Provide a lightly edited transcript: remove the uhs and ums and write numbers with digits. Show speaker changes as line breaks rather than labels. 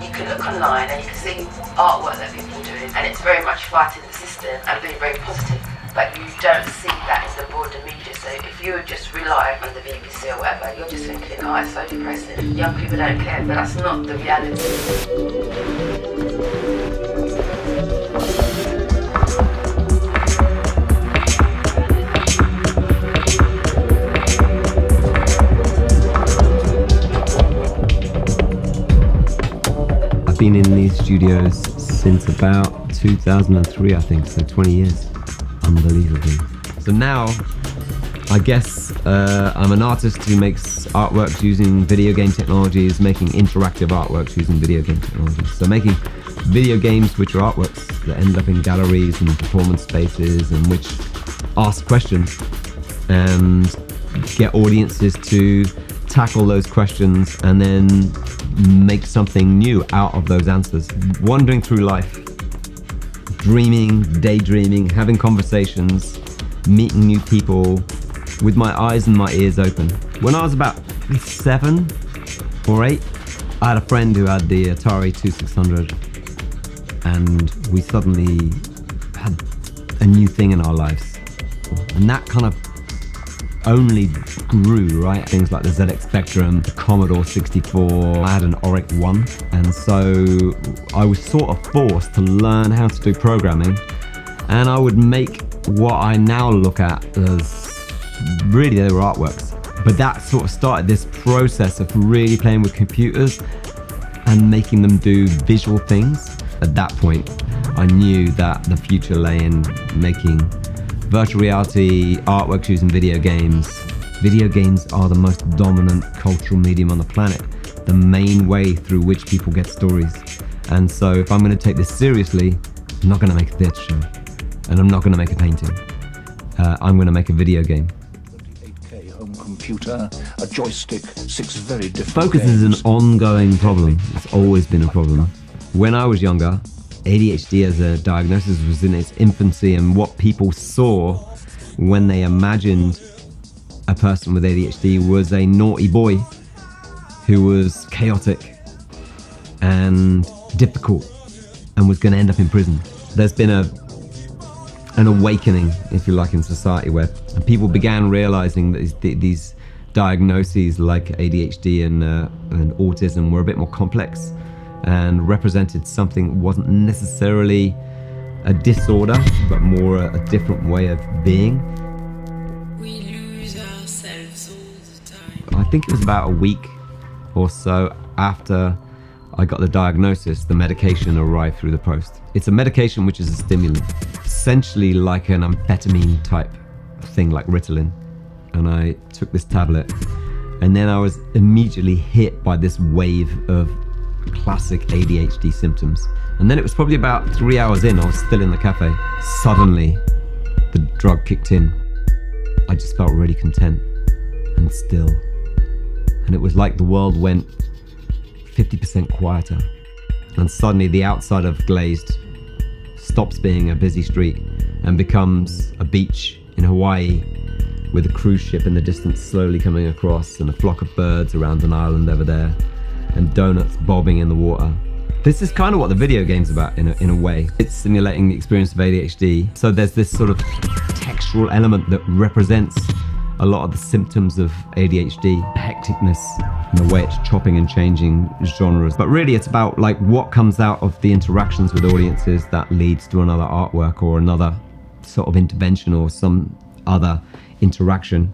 you can look online and you can see artwork that people are doing, and it's very much fighting the system and being very positive, but you don't see that in the broader media. So if you just rely on the BBC or whatever, you're just thinking, oh, it's so depressing, young people don't care, but that's not the reality.
I've been in these studios since about 2003, I think, so 20 years. Unbelievably. So now, I guess I'm an artist who makes artworks using video game technologies, making interactive artworks using video game technologies. So making video games which are artworks that end up in galleries and performance spaces, and which ask questions and get audiences to tackle those questions and then make something new out of those answers. Wandering through life, dreaming, daydreaming, having conversations, meeting new people with my eyes and my ears open. When I was about 7 or 8, I had a friend who had the Atari 2600, and we suddenly had a new thing in our lives. And that kind of only grew, right? Things like the ZX Spectrum, the Commodore 64, I had an Oric 1. And so I was sort of forced to learn how to do programming, and I would make what I now look at as, really they were artworks. But that sort of started this process of really playing with computers and making them do visual things. At that point, I knew that the future lay in making virtual reality artworks using video games. Video games are the most dominant cultural medium on the planet, the main way through which people get stories. And so if I'm going to take this seriously, I'm not going to make a theatre show, and I'm not going to make a painting. I'm going to make a video game.
8K home computer, a joystick, 6 very different
Focus is an ongoing problem. It's always been a problem. When I was younger, ADHD as a diagnosis was in its infancy, and what people saw when they imagined a person with ADHD was a naughty boy who was chaotic and difficult and was going to end up in prison. There's been an awakening, if you like, in society where people began realizing that these diagnoses like ADHD and autism were a bit more complex and represented something that wasn't necessarily a disorder, but more a different way of being.
We lose ourselves all the time.
I think it was about a week or so after I got the diagnosis, the medication arrived through the post. It's a medication which is a stimulant, essentially like an amphetamine type thing, like Ritalin. And I took this tablet, and then I was immediately hit by this wave of classic ADHD symptoms. And then it was probably about 3 hours in, I was still in the cafe. Suddenly, the drug kicked in. I just felt really content and still. And it was like the world went 50% quieter. And suddenly the outside of Glazed stops being a busy street and becomes a beach in Hawaii with a cruise ship in the distance slowly coming across, and a flock of birds around an island over there, and donuts bobbing in the water. This is kind of what the video game's about in a way. It's simulating the experience of ADHD. So there's this sort of textural element that represents a lot of the symptoms of ADHD, hecticness, and the way it's chopping and changing genres. But really it's about like what comes out of the interactions with audiences that leads to another artwork or another sort of intervention or some other interaction.